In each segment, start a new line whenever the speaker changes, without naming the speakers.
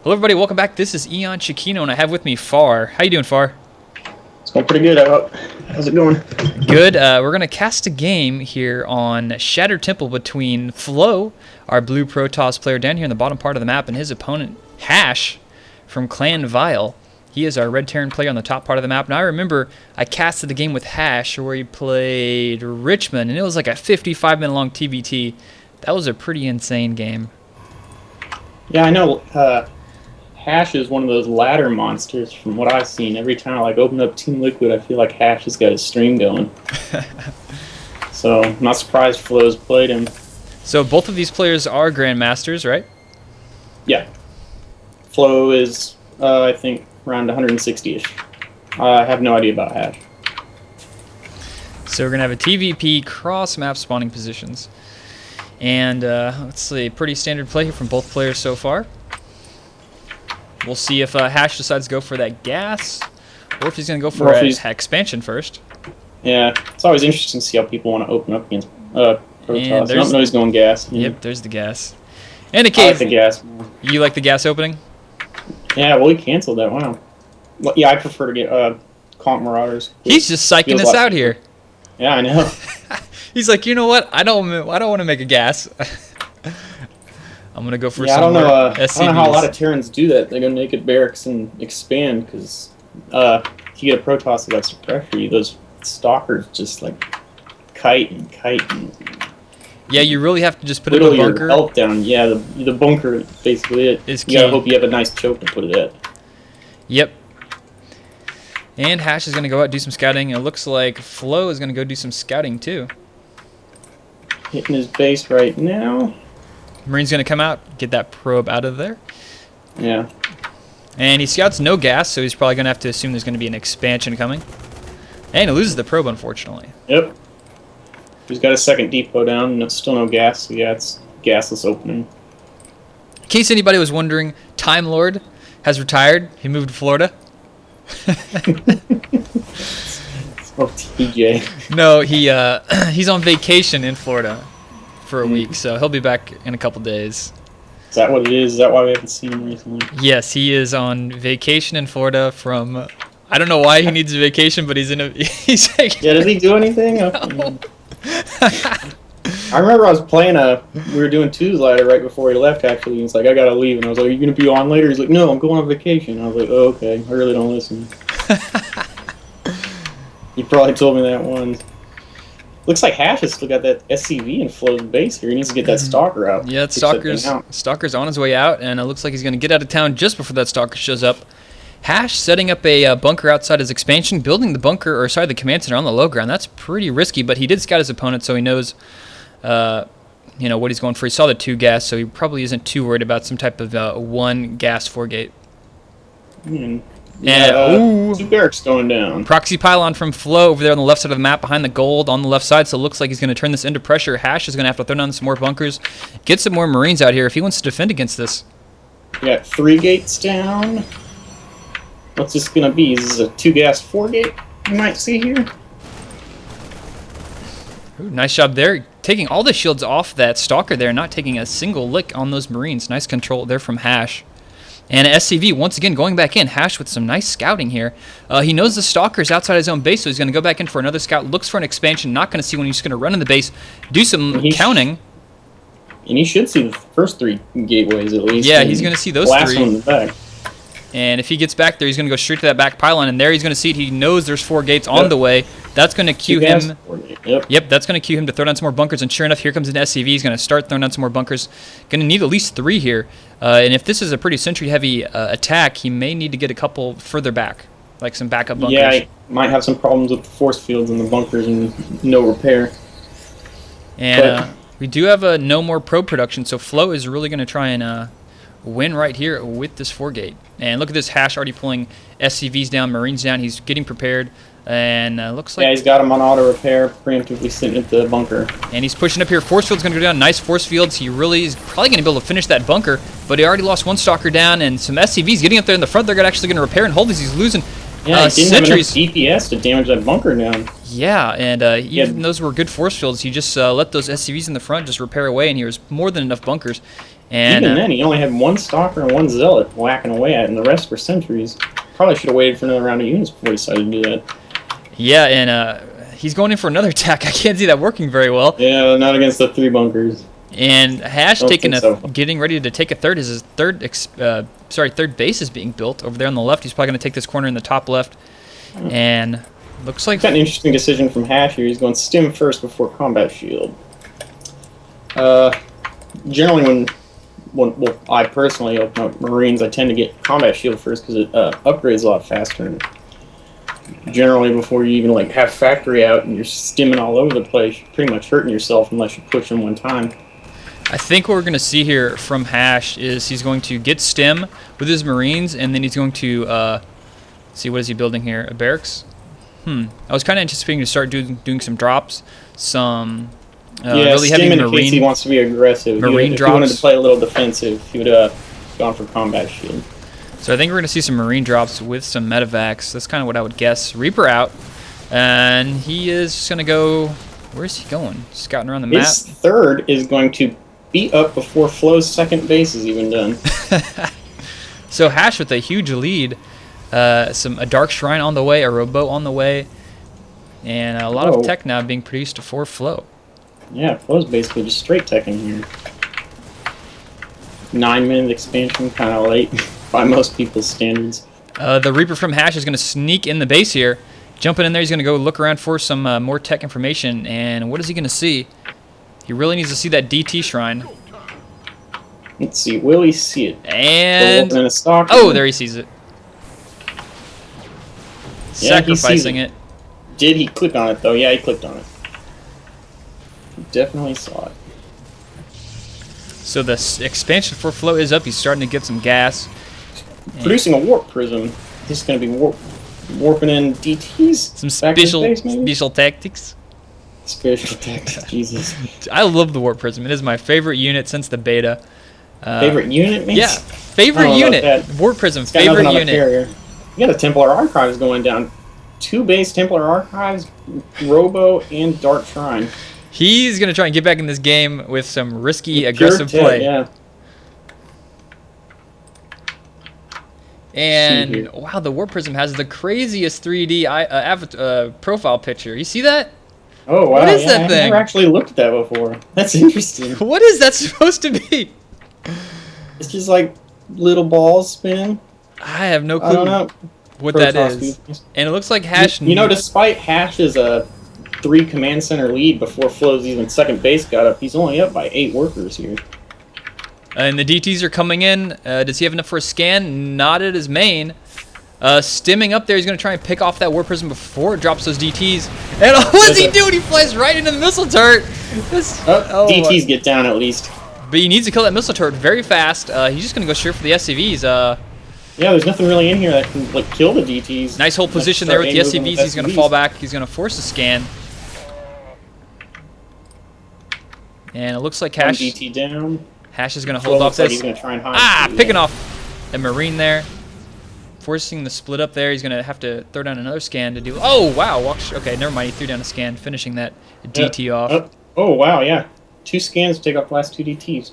Hello everybody, welcome back. This is EonShiKeno and I have with me Far. How you doing, Far?
It's going pretty good. How's it going?
Good. We're going to cast a game here on Shattered Temple between Flow, our blue Protoss player down here in the bottom part of the map, and his opponent, HasHe, from Clan Vile. He is our red Terran player on the top part of the map. Now I remember I casted a game with HasHe where he played Richmond, and it was like a 55-minute long TBT. That was a pretty insane game.
Yeah, I know. HasHe is one of those ladder monsters from what I've seen. Every time I open up Team Liquid, I feel like HasHe has got his stream going. So I'm not surprised Flow's played him.
So both of these players are Grandmasters, right?
Yeah. Flow is, I think, around 160-ish. I have no idea about HasHe.
So we're going to have a TvP cross-map spawning positions. And let's see, pretty standard play here from both players so far. We'll see if HasHe decides to go for that gas, or if he's going to go for expansion first.
Yeah, it's always interesting to see how people want to open up against Protoss. I don't know he's going gas.
Yep, there's the gas. And a case.
I like the gas.
You like the gas opening?
Yeah, well, he canceled that. Wow. Well, yeah, I prefer to get Conch Marauders.
He's just psyching us out here.
Yeah, I know.
He's like, you know what? I don't want to make a gas. I'm gonna go for
I
some
don't know.
SCVs.
I don't know how a lot of Terrans do that. They go naked barracks and expand because if you get a Protoss that likes to pressure you, those stalkers just like kite and kite. And
yeah, you really have to just put it in the bunker.
Your health down. Yeah, the bunker is basically it.
Is key.
You gotta hope you have a nice choke to put it at.
Yep. And HasHe is gonna go out and do some scouting. It looks like Flow is gonna go do some scouting too.
Hitting his base right now.
Marine's going to come out, get that probe out of there.
Yeah.
And he scouts no gas, so he's probably going to have to assume there's going to be an expansion coming. And he loses the probe, unfortunately.
Yep. He's got a second depot down, and still no gas, so yeah, it's gasless opening.
In case anybody was wondering, Time Lord has retired. He moved to Florida.
Oh, TJ.
No, he's on vacation in Florida for a week, so he'll be back in a couple days.
Is that what it is? Is that why we haven't seen him recently?
Yes, he is on vacation in Florida from... I don't know why he needs a vacation, but he's in a...
Yeah, does he do anything?
No.
I remember I was playing we were doing Two's ladder right before he left, actually, and he's like, I gotta leave, and I was like, are you gonna be on later? He's like, no, I'm going on vacation. I was like, oh, okay, I really don't listen. You probably told me that once. Looks like HasHe has still got that SCV in Flow's base here. He needs to get that Stalker out.
Yeah, Stalker's on his way out, and it looks like he's going to get out of town just before that Stalker shows up. HasHe setting up a bunker outside his expansion, building the bunker, or sorry, the command center on the low ground. That's pretty risky, but he did scout his opponent, so he knows what he's going for. He saw the 2 gas, so he probably isn't too worried about some type of 1 gas 4-gate.
Yeah, 2 barracks going down.
Proxy pylon from Flow over there on the left side of the map behind the gold on the left side, so it looks like he's going to turn this into pressure. HasHe is going to have to throw down some more bunkers, get some more Marines out here if he wants to defend against this.
We got 3 gates down. What's this going to be? Is this a 2 gas 4-gate you might see here?
Ooh, nice job there. Taking all the shields off that Stalker there, not taking a single lick on those Marines. Nice control there from HasHe. And SCV, once again, going back in. HasHe with some nice scouting here. He knows the Stalker's outside his own base, so he's going to go back in for another scout. Looks for an expansion. Not going to see one. He's just going to run in the base, do some counting.
And he should see the first 3 gateways at least.
Yeah, he's going to see those 3.
Last one in the back.
And if he gets back there, he's going to go straight to that back pylon. And there he's going to see it. He knows there's 4 gates on the way. That's going to cue him. Yep, that's going to cue him to throw down some more bunkers. And sure enough, here comes an SCV. He's going to start throwing down some more bunkers. Going to need at least 3 here. And if this is a pretty sentry-heavy attack, he may need to get a couple further back, like some backup bunkers.
Yeah, he might have some problems with the force fields in the bunkers and no repair.
And we do have a no more probe production, so Flow is really going to try and win right here with this 4-gate. And look at this, HasHe already pulling SCVs down, Marines down. He's getting prepared. And looks like...
Yeah, he's got him on auto repair, preemptively sitting at the bunker.
And he's pushing up here. Force field's going to go down. Nice force fields. He really is probably going to be able to finish that bunker. But he already lost 1 Stalker down. And some SCVs getting up there in the front. They're actually going to repair and hold as he's losing
Yeah, he didn't have enough DPS to damage that bunker down.
Yeah, and even those were good force fields. He just let those SCVs in the front just repair away. And he was more than enough bunkers. And
even then, he only had one Stalker and one Zealot whacking away at it, and the rest were sentries. Probably should have waited for another round of units before he decided to do that.
yeah, and he's going in for another attack. I can't see that working very well.
Yeah, not against the 3 bunkers.
And Hash getting ready to take a third. His third base is being built over there on the left. He's probably going to take this corner in the top left. And looks like...
Got an interesting decision from Hash here. He's going stim first before combat shield. Generally, well, I personally open up Marines, I tend to get combat shield first because it upgrades a lot faster. And generally, before you even like have factory out and you're stimming all over the place, you're pretty much hurting yourself unless you push them one time.
I think what we're going to see here from Hash is he's going to get stim with his Marines, and then he's going to see, what is he building here? A barracks? I was kind of anticipating to start doing some drops, some really heavy
in
Marine.
Case he wants to be aggressive.
Marine drops.
If he wanted to play a little defensive, he would have gone for combat shield.
So I think we're going to see some Marine drops with some medevacs. That's kind of what I would guess. Reaper out, and he is just going to go... Where is he going? Scouting around the map?
His third is going to be up before Flow's second base is even done.
So Hash with a huge lead. A Dark Shrine on the way, a Robo on the way, and a lot of tech now being produced for Flow.
Yeah, Flow's basically just straight teching here. 9-minute expansion, kind of late by most people's standards.
The Reaper from Hash is going to sneak in the base here. Jumping in there, he's going to go look around for some more tech information. And what is he going to see? He really needs to see that DT Shrine.
Let's see, will he see it?
And...
Oh,
there he sees it.
Yeah,
Sacrificing it.
Did he click on it, though? Yeah, he clicked on it. He definitely saw it.
So the expansion for Flow is up. He's starting to get some gas.
Producing a warp prism. This is going to be warping in DTs?
Some special tactics.
Special tactics, Jesus.
I love the warp prism. It is my favorite unit since the beta.
Favorite unit, man?
Yeah, favorite unit. Warp prism, favorite unit.
You got a Templar Archives going down. 2 base Templar Archives, Robo, and Dark Shrine.
He's going to try and get back in this game with some risky, aggressive play.
Yeah.
And, wow, the Warp Prism has the craziest 3D profile picture. You see that?
Oh, wow.
What is that thing?
I've never actually looked at that before. That's interesting.
What is that supposed to be?
It's just like little balls spinning.
I have no clue
I don't know
what that is. And it looks like Hash...
You know, despite Hash's 3 command center lead before Flow's even second base got up, he's only up by 8 workers here.
And the DTs are coming in. Does he have enough for a scan? Not at his main. Stimming up there, he's going to try and pick off that Warp Prism before it drops those DTs. And what's he doing? He flies right into the missile turret.
DTs get down at least.
But he needs to kill that missile turret very fast. He's just going to go straight for the SCVs.
Yeah, there's nothing really in here that can like kill the DTs.
Nice hold position there with the SCVs. He's going to fall back. He's going to force a scan. And it looks like Hash...
DT down.
Hash is going to hold off this.
He's going to try and hide
picking off a Marine there. Forcing the split up there. He's going to have to throw down another scan to do... Oh, wow. Okay, never mind. He threw down a scan, finishing that DT off.
Oh, wow, yeah. 2 scans to take off the last 2 DTs.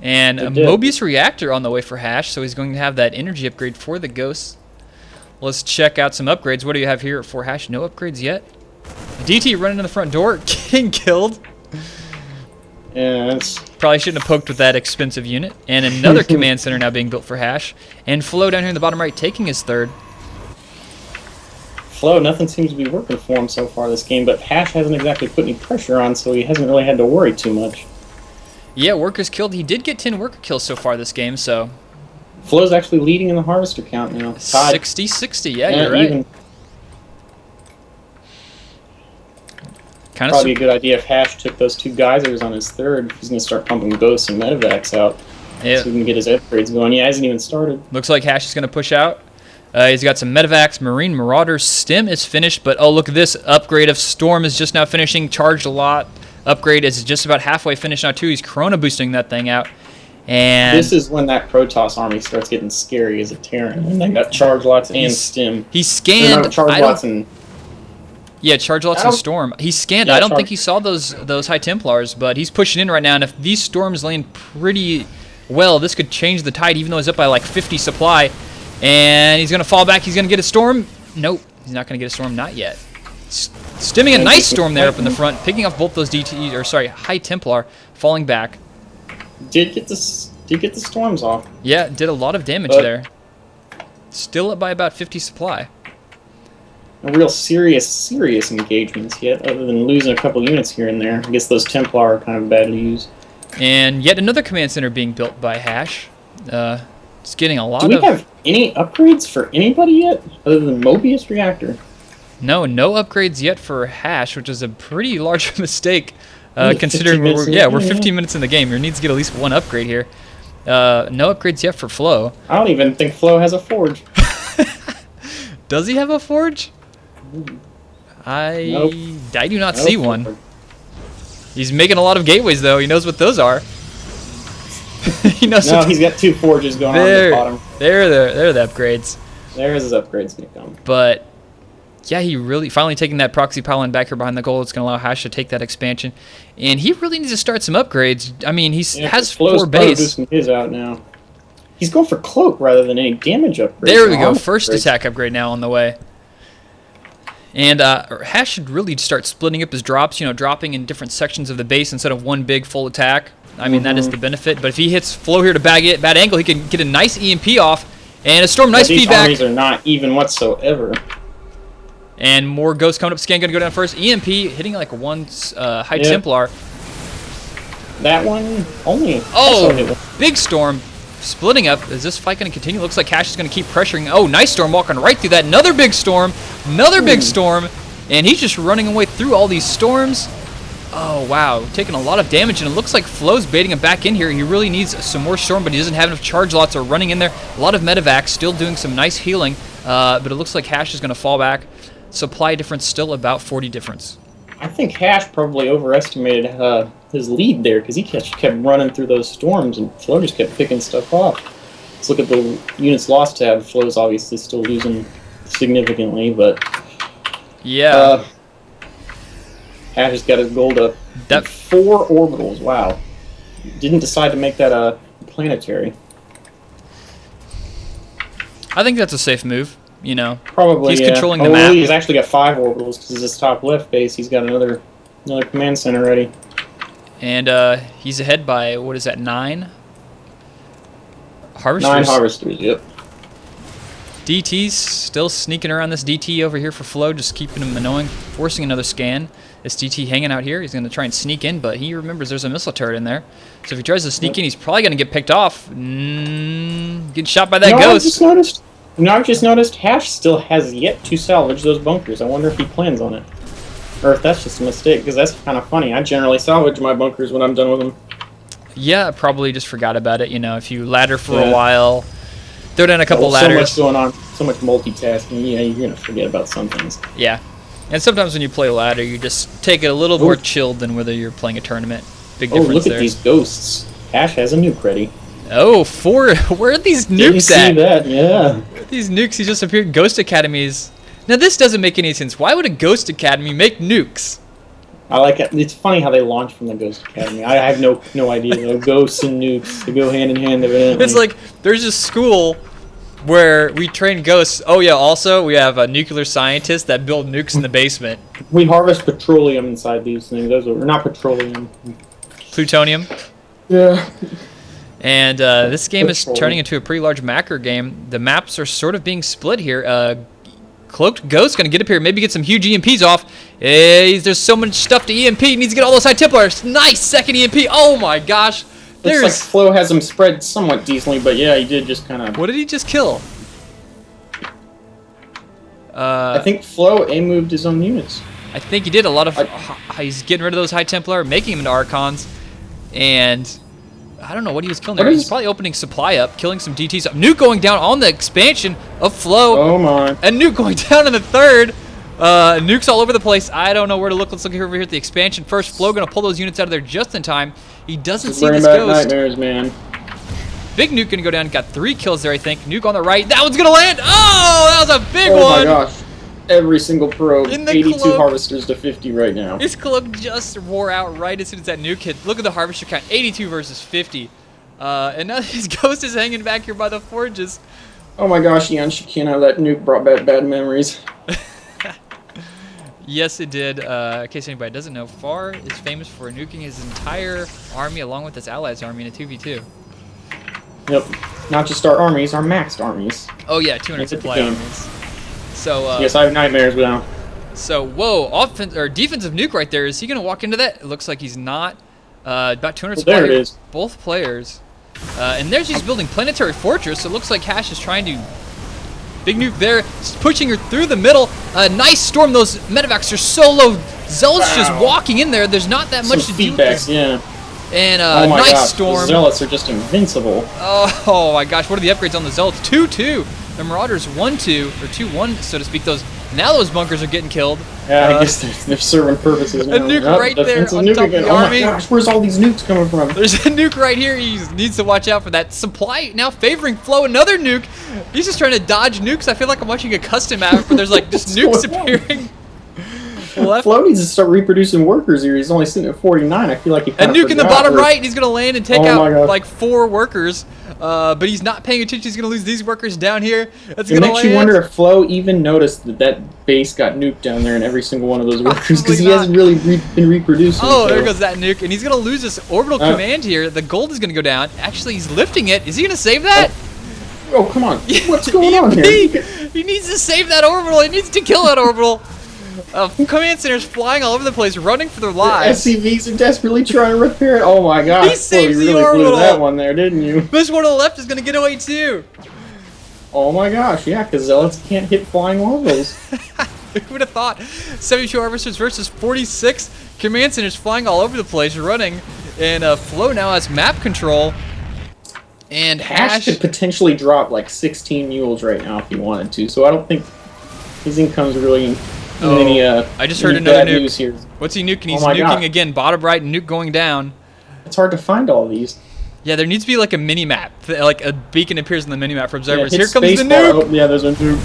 And a Mobius Reactor on the way for Hash, so he's going to have that energy upgrade for the Ghosts. Let's check out some upgrades. What do you have here for Hash? No upgrades yet. DT running in the front door, getting killed.
Yeah, that's...
Probably shouldn't have poked with that expensive unit. And another command center now being built for Hash. And Flow down here in the bottom right taking his third.
Flow, nothing seems to be working for him so far this game, but Hash hasn't exactly put any pressure on, so he hasn't really had to worry too much.
Yeah, workers killed. He did get 10 worker kills so far this game, so...
Flow's actually leading in the harvester count now.
60-60, yeah, you're right.
Even. Probably a good idea if Hash took those 2 geysers on his third. He's going to start pumping ghosts and medevacs out.
Yeah.
So he can get his upgrades going. Yeah, hasn't even started.
Looks like Hash is going to push out. He's got some medevacs. Marine Marauders stim is finished, but oh, look at this. Upgrade of Storm is just now finishing. Charged a lot. Upgrade is just about halfway finished now, too. He's Corona boosting that thing out. And
this is when that Protoss army starts getting scary as a Terran. And they got charge lots and stim.
He scanned.
Charge lots and...
Yeah, charge lots and storm. He scanned. I don't think he saw those High Templars, but he's pushing in right now. And if these storms land pretty well. This could change the tide, even though he's up by like 50 supply. And he's going to fall back. He's going to get a storm. Nope, he's not going to get a storm. Not yet. Stimming a nice storm there up in the front, picking off both those DTs, or sorry, High Templar, falling back.
Did get the storms off.
Yeah, did a lot of damage there. Still up by about 50 supply.
No real serious engagements yet, other than losing a couple units here and there. I guess those Templar are kind of bad to use.
And yet another command center being built by Hash. It's getting a lot
Do we have any upgrades for anybody yet, other than Mobius Reactor?
No upgrades yet for Hash, which is a pretty large mistake, considering we're 15 minutes in the game. Your needs to get at least one upgrade here. No upgrades yet for Flow.
I don't even think Flow has a forge.
Does he have a forge?
Nope.
I do not see one. He's making a lot of gateways though. He knows what those are. He knows.
No, he's got 2 forges going on the bottom.
They're the upgrades.
There's his upgrades gonna come.
But yeah, he really finally taking that proxy pylon back here behind the goal. It's going to allow Hash to take that expansion, and he really needs to start some upgrades. I mean, he has 4 base.
Boosting his out now. He's going for cloak rather than any damage upgrades.
There we go. First attack upgrade now on the way. And Hash should really start splitting up his drops. You know, dropping in different sections of the base instead of one big full attack. I mean, that is the benefit. But if he hits Flow here to bad angle, he can get a nice EMP off and a storm. Nice feedback.
These armies are not even whatsoever.
And more ghosts coming up. Scan going to go down first. EMP hitting like one High Templar.
That one only.
Oh, big storm. Splitting up. Is this fight going to continue? Looks like Hash is going to keep pressuring. Oh, nice storm walking right through that. Another big storm. Another big storm. And he's just running away through all these storms. Oh, wow. Taking a lot of damage. And it looks like Flow's baiting him back in here. He really needs some more storm, but he doesn't have enough charge lots are running in there. A lot of medevacs. Still doing some nice healing. But it looks like Hash is going to fall back. Supply difference still about 40 difference.
I think Hash probably overestimated his lead there because he kept running through those storms and Flow just kept picking stuff off. Let's look at the units lost tab. Flow's obviously still losing significantly, but
yeah,
Hash has got his gold up. That 4 orbitals. Wow, didn't decide to make that a planetary.
I think that's a safe move. You know,
probably
he's controlling the map.
He's actually got 5 orbitals because his top left base. He's got another command center ready. And
he's ahead by what is that? 9 harvesters.
9 harvesters. Yep.
DT's still sneaking around this DT over here for Flow, just keeping him annoying, forcing another scan. This DT hanging out here. He's going to try and sneak in, but he remembers there's a missile turret in there. So if he tries to sneak in, he's probably going to get picked off. Getting shot by that ghost.
I've just noticed Hash still has yet to salvage those bunkers. I wonder if he plans on it. Or if that's just a mistake, because that's kind of funny. I generally salvage my bunkers when I'm done with them.
Yeah, probably just forgot about it. You know, if you ladder for a while, throw down a couple ladders.
So much going on, so much multitasking. Yeah, you're going to forget about some things.
Yeah. And sometimes when you play ladder, you just take it a little more chilled than whether you're playing a tournament. Big difference there.
Look at these ghosts. Hash has a nuke ready.
Oh, 4. Where are these nukes
Didn't see
at?
That, yeah.
These nukes, he just appeared Ghost Academies. Now, this doesn't make any sense. Why would a Ghost Academy make nukes?
I like it. It's funny how they launch from the Ghost Academy. I have no idea. You know, ghosts and nukes, they go hand in hand, evidently.
It's like, there's a school where we train ghosts. Oh, yeah, also, we have nuclear scientists that build nukes in the basement.
We harvest petroleum inside these things. Those are not petroleum.
Plutonium.
Yeah.
And this game is turning into a pretty large macro game. The maps are sort of being split here. Cloaked Ghost going to get up here, maybe get some huge EMPs off. There's so much stuff to EMP. He needs to get all those High Templars. Nice second EMP. Oh my gosh.
Looks like Flow has him spread somewhat decently, but yeah, he did just kind of...
What did he just kill?
I think Flow A-moved his own units.
I think he did a lot of... he's getting rid of those High Templar, making them into Archons, and... I don't know what he was killing there. He's probably opening supply up, killing some DTs. Nuke going down on the expansion of Flow.
Oh my.
And Nuke going down in the 3rd. Nukes all over the place. I don't know where to look. Let's look over here at the expansion first. Flow going to pull those units out of there just in time. He doesn't see this ghost.
Nightmares, man.
Big Nuke going to go down. Got 3 kills there, I think. Nuke on the right. That one's going to land. Oh, that was a big one.
Oh my gosh. Every single probe,
in the
82
cloak.
harvesters to 50 right now.
His cloak just wore out right as soon as that nuke hit. Look at the harvester count, 82 versus 50. And now his ghost is hanging back here by the forges.
Oh my gosh, EonShiKeno, that nuke brought back bad memories.
Yes, it did. In case anybody doesn't know, Far is famous for nuking his entire army along with his allies' army in a 2v2.
Yep. Not just our armies, our maxed armies.
Oh yeah, 200 supply armies. So
yes, I have nightmares now.
So whoa, offense or defensive nuke right there. Is he gonna walk into that? It looks like he's not. About 200 supply.
There it is.
Both players. And there's he's building planetary fortress. So it looks like Hash is trying to big nuke there, pushing her through the middle. Nice storm. Those medevacs are so low. Zealots just walking in there. There's not that much to do with this.
Yeah.
And
oh my
nice
gosh,
storm.
The Zealots are just invincible.
Oh my gosh, what are the upgrades on the Zealots? 2-2. The Marauders 1-2 or 2-1, so to speak. Those bunkers are getting killed.
Yeah, I guess they're serving purposes now.
A nuke right there on top of the army.
Oh my gosh, where's all these nukes coming from?
There's a nuke right here. He needs to watch out for that. Supply now favoring Flow. Another nuke. He's just trying to dodge nukes. I feel like I'm watching a custom map where there's like just nukes appearing.
Flow needs to start reproducing workers here. He's only sitting at 49. I feel like he
a nuke in the bottom right, and he's going to land and take out like 4 workers. But he's not paying attention. He's going to lose these workers down here. That's
it makes you wonder if Flow even noticed that base got nuked down there in every single one of those workers, because he hasn't really been reproducing.
Oh, there goes that nuke, and he's going to lose this orbital command here. The gold is going to go down. Actually, he's lifting it. Is he going to save that?
Oh, come on. What's going on here?
He needs to save that orbital. He needs to kill that orbital. Command centers flying all over the place, running for their lives.
The SCVs are desperately trying to repair it. Oh my god!
He saves
you really blew that one there, didn't you?
This one on the left is going to get away too.
Oh my gosh, yeah, because Zealots can't hit flying orbitals.
Who would have thought? 72 Harvesters versus 46. Command centers flying all over the place, running. And Flow now has map control. And
Hash could potentially drop like 16 mules right now if he wanted to, so I don't think his income's really...
I just heard another nuke.
News here.
What's he nuking? He's nuking again. Bottom right, nuke going down.
It's hard to find all these.
Yeah, there needs to be like a mini map, like a beacon appears on the mini map for observers.
Yeah,
here comes the nuke.
Oh, yeah, there's a nuke.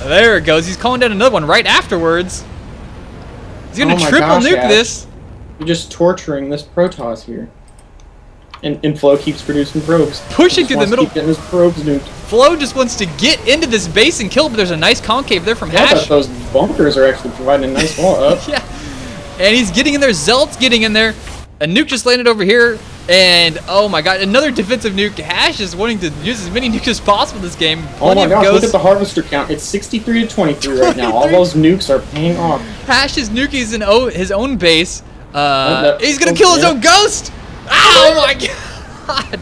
There it goes. He's calling down another one right afterwards. He's gonna triple nuke this.
You're just torturing this Protoss here. And Flow keeps producing probes.
Pushing through the middle.
Keep getting his probes nuked.
Flow just wants to get into this base and kill it, but there's a nice concave there from Hash.
Those bunkers are actually providing a nice wall up.
Yeah. And he's getting in there. Zealot's getting in there. A nuke just landed over here. And, oh my god, another defensive nuke. Hash is wanting to use as many nukes as possible this game.
Oh my gosh, look at the harvester count. It's 63 to 23 right now. All those nukes are paying off.
Hash is nuking his own base. He's going to kill his own ghost. Oh my god.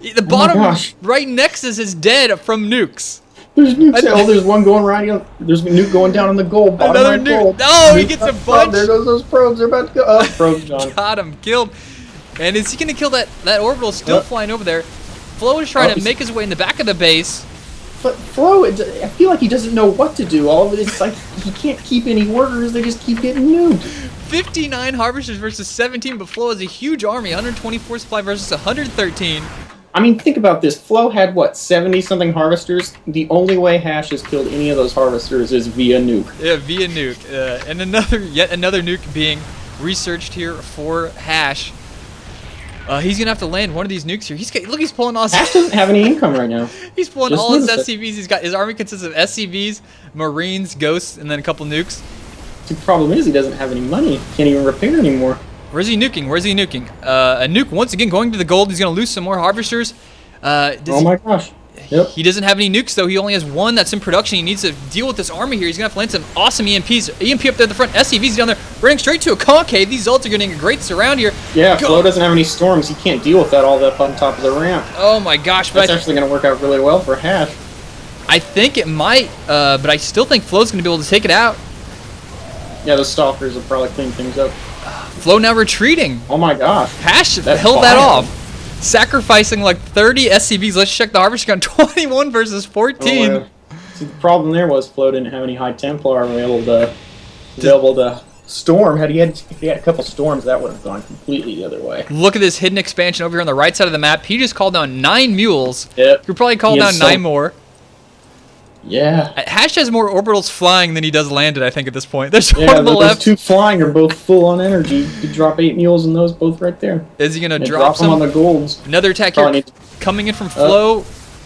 The bottom right next is his dead from nukes.
There's nukes. There's one going right. There's a nuke going down on the gold.
Another nuke.
Gold.
Oh, he gets a bunch.
There goes those probes. They're about to go up. Probes gone.
Got him. Killed. And is he going to kill that orbital still flying over there? Flow is trying to make his way in the back of the base.
But Flow, I feel like he doesn't know what to do. All of it, it's like he can't keep any workers. They just keep getting nuked.
59 harvesters versus 17, but Flow has a huge army. 124 supply versus 113.
I mean, think about this. Flow had, what, 70-something harvesters? The only way Hash has killed any of those harvesters is via nuke.
Yeah, via nuke. And yet another nuke being researched here for Hash. He's going to have to land one of these nukes here. Look, he's pulling all his...
Hash doesn't have any income right now.
He's pulling all his SCVs. He's got his army consists of SCVs, Marines, Ghosts, and then a couple nukes.
The problem is he doesn't have any money. Can't even repair anymore.
Where's he nuking? Where's he nuking? A nuke once again going to the gold. He's going to lose some more harvesters.
Oh my gosh. Yep.
He doesn't have any nukes, though. He only has one that's in production. He needs to deal with this army here. He's going to have to land some awesome EMPs. EMP up there at the front. SCVs down there running straight to a concave. These Zealots are getting a great surround here.
Yeah, Flow doesn't have any storms. He can't deal with that all up on top of the ramp.
Oh my gosh.
That's actually going to work out really well for Hash.
I think it might, but I still think Flow's going to be able to take it out.
Yeah, the Stalkers will probably clean things up.
Flow now retreating.
Oh my gosh.
Hash held that off. Sacrificing like 30 SCVs. Let's check the harvester count. 21 versus 14.
Oh, see, the problem there was Flow didn't have any High Templar available to storm. If he had a couple storms, that would have gone completely the other way.
Look at this hidden expansion over here on the right side of the map. He just called down 9 mules.
Yep.
Could probably call down 9 more.
Yeah.
Hash has more orbitals flying than he does landed, I think, at this point. There's one
Yeah,
on the
those
left.
two flying are both full on energy. You drop 8 mules and those both right there.
Is he going to
And
drop
them
some?
on the golds.
Another attack
Probably
here
need
coming in from Flow.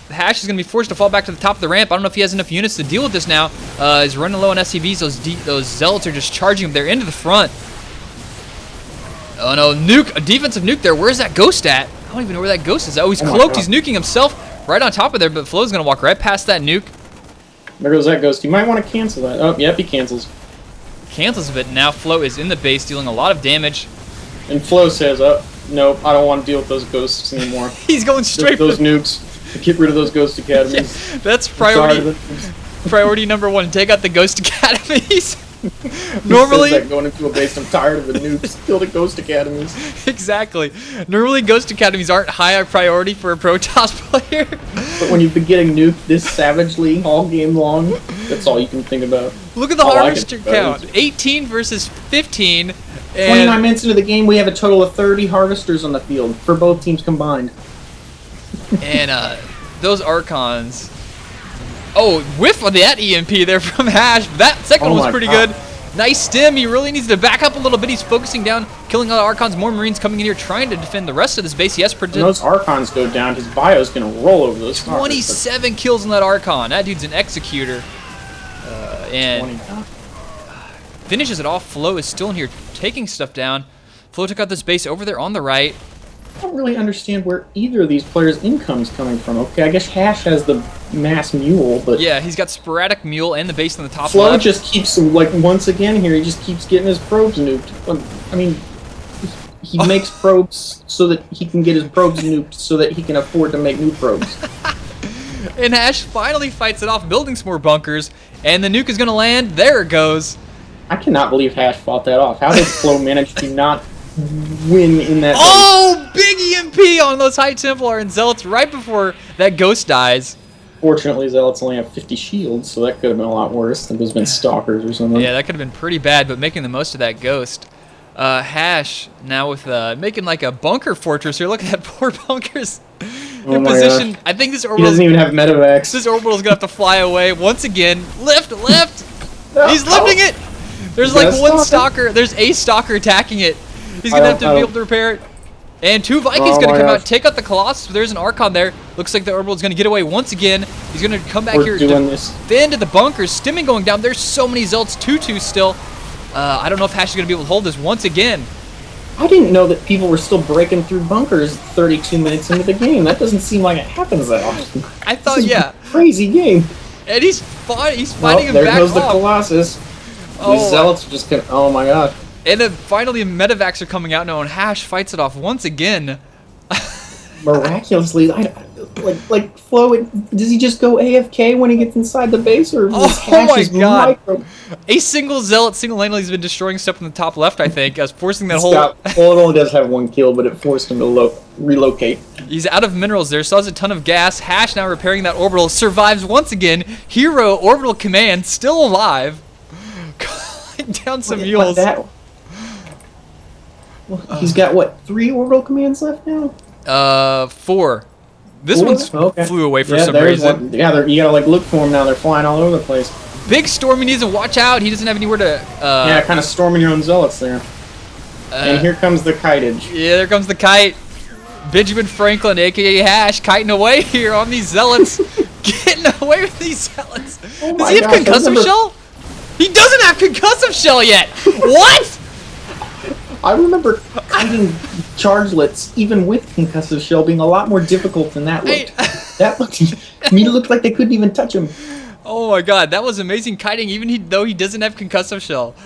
Hash is going to be forced to fall back to the top of the ramp. I don't know if he has enough units to deal with this now. He's running low on SCVs. Those Zealots are just charging him. They're into the front. Oh no, nuke, a defensive nuke there. Where's that ghost at? I don't even know where that ghost is. Oh, he's cloaked. He's nuking himself right on top of there, but Flow's going to walk right past that nuke.
There goes that ghost. You might want to cancel that. Oh, yep, he cancels.
Cancels a bit. Now Flow is in the base, dealing a lot of damage.
And Flo says, oh, nope, I don't want to deal with those ghosts anymore.
He's going straight
those
for
nukes. Get rid of those ghost academies.
Yeah, that's priority number 1. Take out the ghost academies. Normally,
that going into a base, I'm tired of the nukes. Kill the ghost academies.
Exactly. Normally, ghost academies aren't high priority for a Protoss player.
But when you've been getting nuked this savagely all game long, that's all you can think about.
Look at the harvester count. 18 versus 15.
29 minutes into the game, we have a total of 30 harvesters on the field for both teams combined.
And those Archons. Oh, whiff on that EMP there from Hash. That second one was pretty good. Nice stim. He really needs to back up a little bit. He's focusing down, killing all the Archons. More Marines coming in here trying to defend the rest of this base. Yes,
when those Archons go down, his bio's going to roll over those
27 kills on that Archon. That dude's an executor. And finishes it off. Flow is still in here taking stuff down. Flow took out this base over there on the right.
I don't really understand where either of these players' income's coming from. Okay, I guess Hash has the mass mule, but
yeah, he's got sporadic mule and the base on the top
Flow
left.
just keeps, like, once again here, he just keeps getting his probes nuked. I mean, he makes probes so that he can get his probes nuked so that he can afford to make new probes.
And Hash finally fights it off, building some more bunkers, and the nuke is going to land. There it goes.
I cannot believe Hash fought that off. How did Flow manage to not win in that
Oh, big EMP on those High Templar and Zealots right before that ghost dies.
Fortunately, Zealots only have 50 shields, so that could have been a lot worse. If there's been Stalkers or something.
Yeah, that could have been pretty bad, but making the most of that ghost. Hash now with making like a bunker fortress here. Look at that, 4 bunkers in position.
Gosh.
I think this orbital.
He doesn't even have medevacs.
This orbital's gonna have to fly away once again. Lift. He's lifting it. There's like one stalker. There's a stalker attacking it. He's gonna have to be able to repair it. And 2 Vikings gonna come out, take out the Colossus. There's an Archon there. Looks like the orbital's gonna get away once again. He's gonna come back here, defend the bunkers. Stimming going down. There's so many Zealots, 2-2 still. I don't know if Hash is gonna be able to hold this once again.
I didn't know that people were still breaking through bunkers 32 minutes into the game. That doesn't seem like it happens that often.
I thought, yeah.
Crazy game.
And he's fighting him back off.
There goes the Colossus. These Zealots are just gonna. Oh my god.
And then finally, medevacs are coming out now, and Hash fights it off once again.
Miraculously, like Flo, does he just go AFK when he gets inside the base, or
my god! A single Zealot single-handedly has been destroying stuff in the top left, I think, as forcing that whole.
Well, it only does have 1 kill, but it forced him to relocate.
He's out of minerals there, still has a ton of gas. Hash now repairing that orbital, survives once again. Hero orbital command still alive. Calling down some mules.
He's got what, 3 orbital commands left now?
4. This one's flew away for some reason.
Yeah, you gotta like look for him now. They're flying all over the place.
Big storm. He needs to watch out. He doesn't have anywhere to.
Yeah, kind of storming your own Zealots there. And here comes the kitage.
Yeah, there comes the kite. Benjamin Franklin, aka Hash, kiting away here on these Zealots. Getting away with these Zealots. Does he have concussive shell? He doesn't have concussive shell yet. What?
I remember kiting chargelets, even with concussive shell, being a lot more difficult than that looked. That looked, to me, it looked like they couldn't even touch him.
Oh my god, that was amazing kiting, even though he doesn't have concussive shell.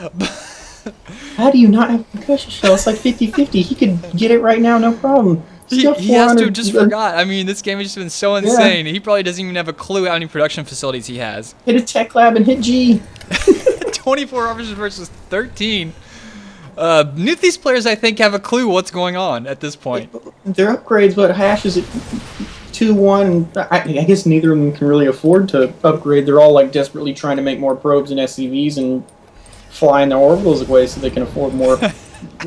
How do you not have concussive shell? It's like 50-50. He could get it right now, no problem.
He has to have just forgot. I mean, this game has just been so insane. Yeah. He probably doesn't even have a clue how many production facilities he has.
Hit a tech lab and hit G.
24 officers versus 13. Neither of these players, I think, have a clue what's going on at this point.
They're upgrades, but Hash is at 2-1. I guess neither of them can really afford to upgrade. They're all like desperately trying to make more probes and SCVs and flying their orbitals away so they can afford more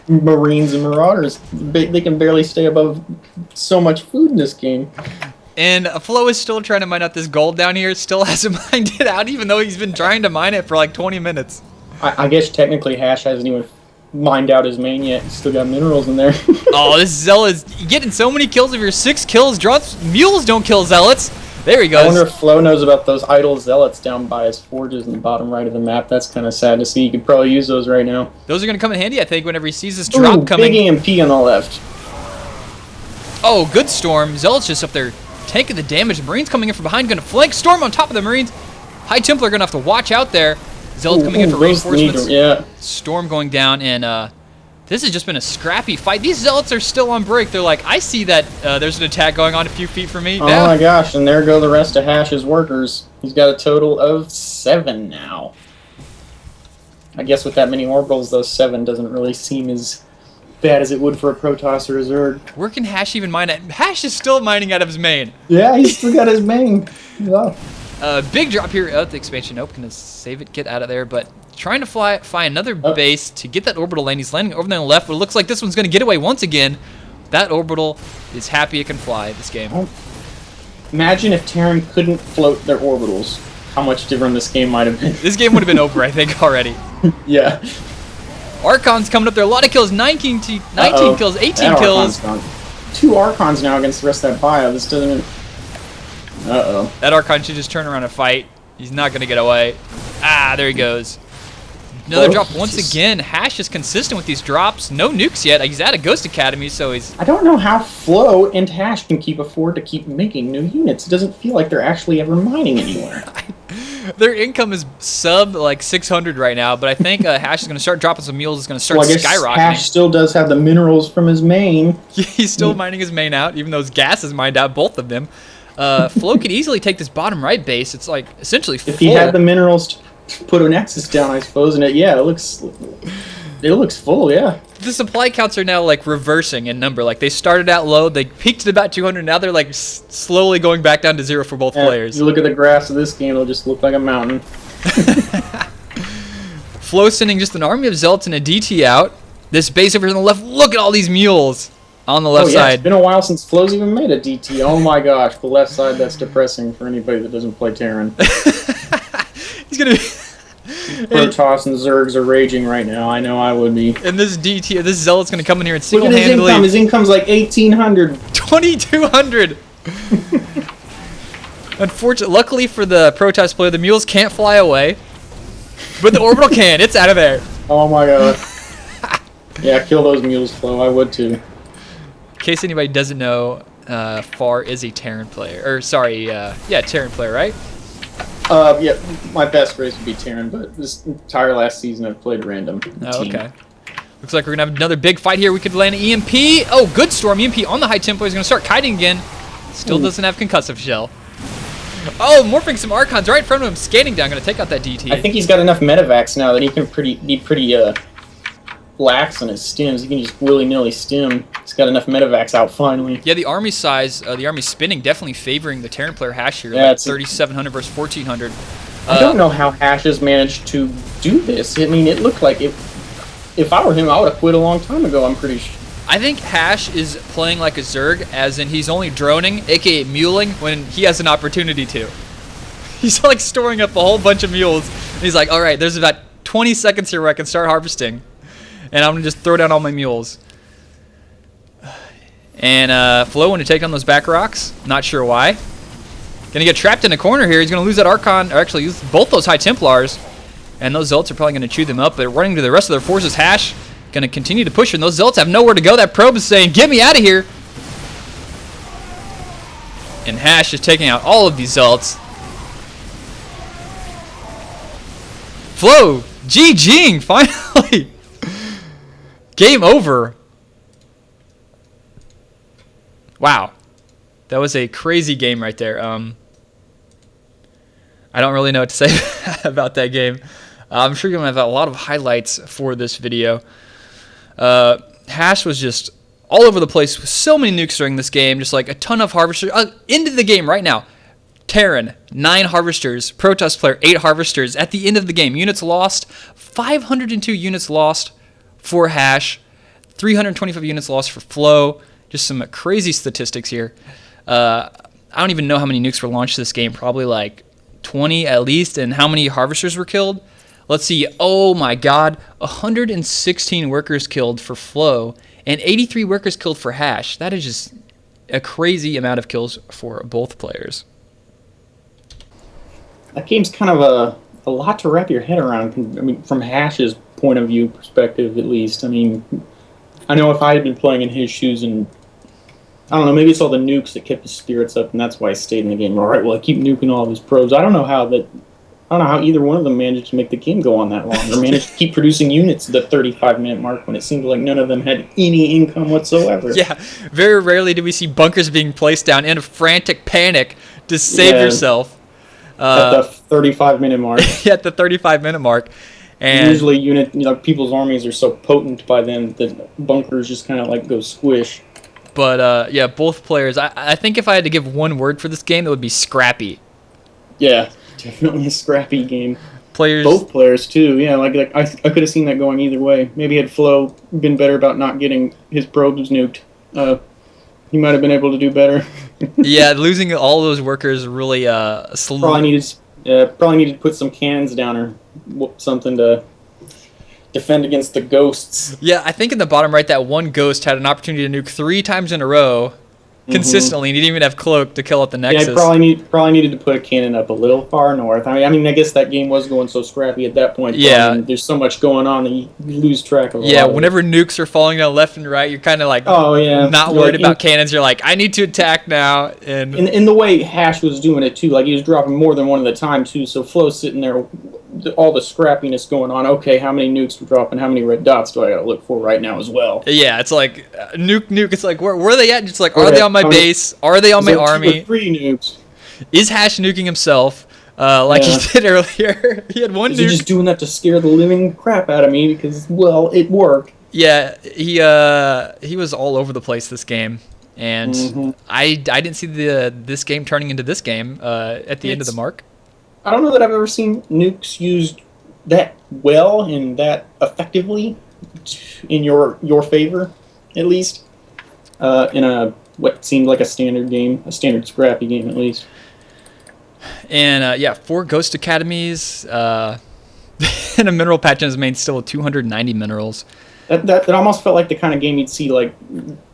Marines and Marauders. They can barely stay above so much food in this game.
And Flow is still trying to mine out this gold down here. Still hasn't mined it out, even though he's been trying to mine it for like 20 minutes.
I guess technically Hash hasn't even mined out his main yet. He's still got minerals in there.
Oh, this Zealot is getting so many kills. If your 6 kills drops, mules don't kill Zealots. There he goes.
I wonder if Flo knows about those idle Zealots down by his forges in the bottom right of the map. That's kind of sad to see. You could probably use those right now.
Those are going to come in handy, I think, whenever he sees this drop coming.
Big EMP on the left.
Oh, good Storm. Zealot's just up there taking the damage. The Marines coming in from behind, going to flank. Storm on top of the Marines. High Templar going to have to watch out there. Zealot coming in for reinforcements.
Yeah.
Storm going down, and this has just been a scrappy fight. These Zealots are still on break. They're like, I see that there's an attack going on a few feet from me.
Oh my gosh, and there go the rest of Hash's workers. He's got a total of 7 now. I guess with that many orbitals, those 7 doesn't really seem as bad as it would for a Protoss or a Zerg.
Where can Hash even mine at? Hash is still mining out of his main.
Yeah, he's still got his main. Yeah.
Big drop here at the expansion. Nope, gonna save it, get out of there, but trying to find another base to get that orbital lane. He's landing over there on the left, but it looks like this one's gonna get away once again. That orbital is happy it can fly this game.
Imagine if Terran couldn't float their orbitals. How much different this game might have been.
This game would have been over, I think, already.
Yeah.
Archon's coming up there. A lot of kills. 19 kills, 18
that
kills.
2 Archons now against the rest of that bio. This doesn't even... Uh-oh.
That Archon should just turn around and fight. He's not going to get away. Ah, there he goes. Another drop once again. Hash is consistent with these drops. No nukes yet. He's at a Ghost Academy, so he's...
I don't know how Flow and Hash can afford to keep making new units. It doesn't feel like they're actually ever mining anywhere.
Their income is sub like 600 right now, but I think Hash is going to start dropping some mules. It's going to start skyrocketing.
Hash still does have the minerals from his main.
He's still mining his main out, even though his gas is mined out, both of them. Flow could easily take this bottom right base. It's like essentially full.
If he had the minerals to put a nexus down, I suppose, and it looks full, yeah.
The supply counts are now like reversing in number. Like they started out low, they peaked at about 200. Now they're like slowly going back down to 0 for both players.
You look at the graphs of this game; it'll just look like a mountain.
Flow sending just an army of Zealots and a DT out. This base over here on the left. Look at all these mules on the left side.
It's been a while since Flow's even made a DT. Oh my gosh, the left side, that's depressing for anybody that doesn't play Terran.
He's gonna be...
Protoss and Zergs are raging right now. I know I would be.
And this DT, this Zealot's gonna come in here and
Look at
single-handedly...
his income. His income's like 1,800.
2,200! Unfortunately, luckily for the Protoss player, the mules can't fly away. But the orbital can. It's out of there.
Oh my god. Yeah, kill those mules, Flow. I would too.
In case anybody doesn't know, Far is a Terran player. Or, sorry, yeah, Terran player, right?
Yeah, my best race would be Terran, but this entire last season I've played random.
Oh, okay. Looks like we're going to have another big fight here. We could land an EMP. Oh, good Storm. EMP on the High Templar. He's going to start kiting again. Still doesn't have concussive shell. Oh, morphing some Archons right in front of him. Scanning down. Going to take out that DT.
I think he's got enough medevacs now that he can be pretty lax on his stims. He can just willy-nilly stim. He's got enough medevacs out finally.
Yeah, the army size, the army spinning definitely favoring the Terran player Hash here.
Yeah,
like 3,700 versus 1,400.
I don't know how Hash has managed to do this. I mean, it looked like if I were him, I would have quit a long time ago, I'm pretty sure.
I think Hash is playing like a Zerg, as in he's only droning, aka muling, when he has an opportunity to. He's like storing up a whole bunch of mules, and he's like, alright, there's about 20 seconds here where I can start harvesting. And I'm going to just throw down all my mules. And Flow want to take on those back rocks. Not sure why. Going to get trapped in a corner here. He's going to lose that Archon, or actually use both those High Templars. And those Zealots are probably going to chew them up. They're running to the rest of their forces. Hash going to continue to push, and those Zealots have nowhere to go. That probe is saying, get me out of here. And Hash is taking out all of these Zealots. Flow, GG'ing, finally. Game over. Wow. That was a crazy game right there. I don't really know what to say about that game. I'm sure you're going to have a lot of highlights for this video. Hash was just all over the place with so many nukes during this game. Just like a ton of harvesters. Into the game right now. Terran, 9 harvesters. Protoss player, 8 harvesters. At the end of the game, units lost. 502 units lost for Hash. 325 units lost for Flow. Just some crazy statistics here. I don't even know how many nukes were launched this game. Probably like 20 at least. And how many harvesters were killed? Let's see. Oh my God, 116 workers killed for Flow and 83 workers killed for Hash. That is just a crazy amount of kills for both players.
That game's kind of a lot to wrap your head around. I mean, from Hash's point of view perspective, at least. I mean, I know if I had been playing in his shoes, and I don't know, maybe it's all the nukes that kept his spirits up, and that's why I stayed in the game. All right, well, I keep nuking all of his probes. I don't know how either one of them managed to make the game go on that long, or managed to keep producing units at the 35-minute mark when it seemed like none of them had any income whatsoever.
Yeah, very rarely do we see bunkers being placed down in a frantic panic to save yourself.
At the 35-minute mark.
At the 35-minute mark. And
usually people's armies are so potent by then that bunkers just kind of like go squish.
But yeah, both players. I think if I had to give one word for this game, it would be scrappy.
Yeah, definitely a scrappy game.
Both
players too. Yeah, like I could have seen that going either way. Maybe had Flow been better about not getting his probes nuked, he might have been able to do better.
Yeah, losing all those workers really
probably needed to put some cannons down or something to defend against the ghosts.
Yeah, I think in the bottom right, that one ghost had an opportunity to nuke 3 times in a row consistently, and he didn't even have Cloak to kill at the Nexus.
Yeah, probably needed to put a cannon up a little far north. I mean, I guess that game was going so scrappy at that point.
Yeah.
I mean, there's so much going on that you lose track of.
Yeah, whenever nukes are falling down left and right, you're kind of like, not worried about cannons. You're like, I need to attack now. And
in the way Hash was doing it too, like he was dropping more than one at a time too. So Flow's sitting there, all the scrappiness going on. Okay, how many nukes are dropping? How many red dots do I got to look for right now as well?
Yeah, it's like nuke. It's like where are they at? It's like, are they on my base? Are they on my army?
2 or 3 nukes.
Is Hash nuking himself? Like he did earlier. He had one nuke.
He's just doing that to scare the living crap out of me because, well, it worked.
Yeah, he was all over the place this game, and I didn't see this game turning into this game at the end of the mark.
I don't know that I've ever seen nukes used that well and that effectively in your favor, at least, in what seemed like a standard game, a standard scrappy game at least.
And yeah, 4 Ghost Academies, and a mineral patch in his main still with 290 minerals.
That almost felt like the kind of game you'd see like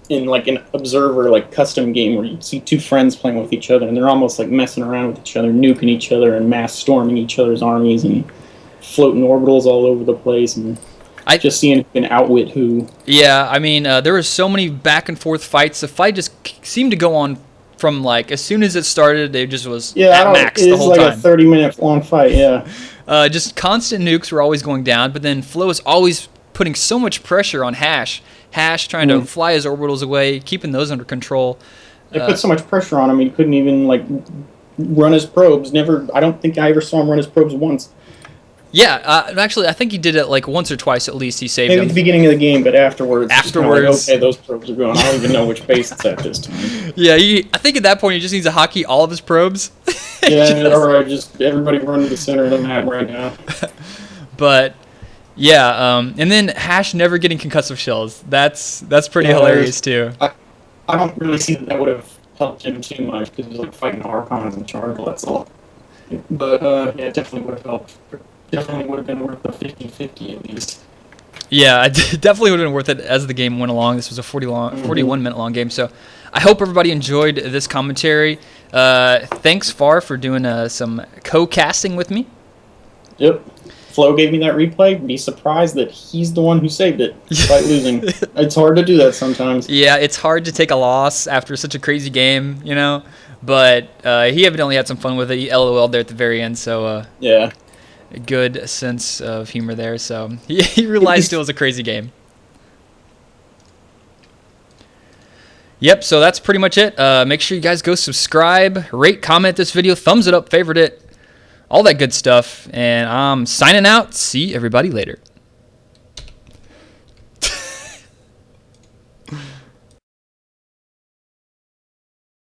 in like an observer like custom game where you'd see 2 friends playing with each other and they're almost like messing around with each other, nuking each other and mass storming each other's armies and floating orbitals all over the place and just seeing who can outwit who. Yeah,
I mean, there were so many back and forth fights. The fight just seemed to go on from like as soon as it started, it just was at max the whole time.
It was like a 30-minute long fight, yeah.
Just constant nukes were always going down, but then Flow is always putting so much pressure on Hash. Hash trying to fly his orbitals away, keeping those under control.
It put so much pressure on him, he couldn't even like run his probes. I don't think I ever saw him run his probes once.
Yeah, actually, I think he did it like once or twice at least. He saved
Maybe
them.
at the beginning of the game, but afterwards.
Like,
okay, those probes are going. I don't even know which base it's at this time.
Yeah, I think at that point he just needs to hotkey all of his probes.
Yeah, or just everybody run to the center of the map right now.
But yeah, and then Hash never getting concussive shells. That's pretty hilarious too.
I don't really see that would have helped him too much because he's like fighting Archons and Charge. That's all. But yeah, it definitely would have helped. Definitely would have been worth the 50-50 at least.
Yeah, it definitely would have been worth it as the game went along. This was a 41-minute long game, so I hope everybody enjoyed this commentary. Thanks, Far, for doing some co-casting with me.
Yep. Flo gave me that replay. Be surprised that he's the one who saved it despite losing. It's hard to do that sometimes.
Yeah, it's hard to take a loss after such a crazy game, you know. But he evidently had some fun with it. He LOL'd there at the very end, so
yeah.
A good sense of humor there, so he realized it was a crazy game. Yep, so that's pretty much it. Make sure you guys go subscribe, rate, comment this video, thumbs it up, favorite it, all that good stuff. And I'm signing out. See everybody later.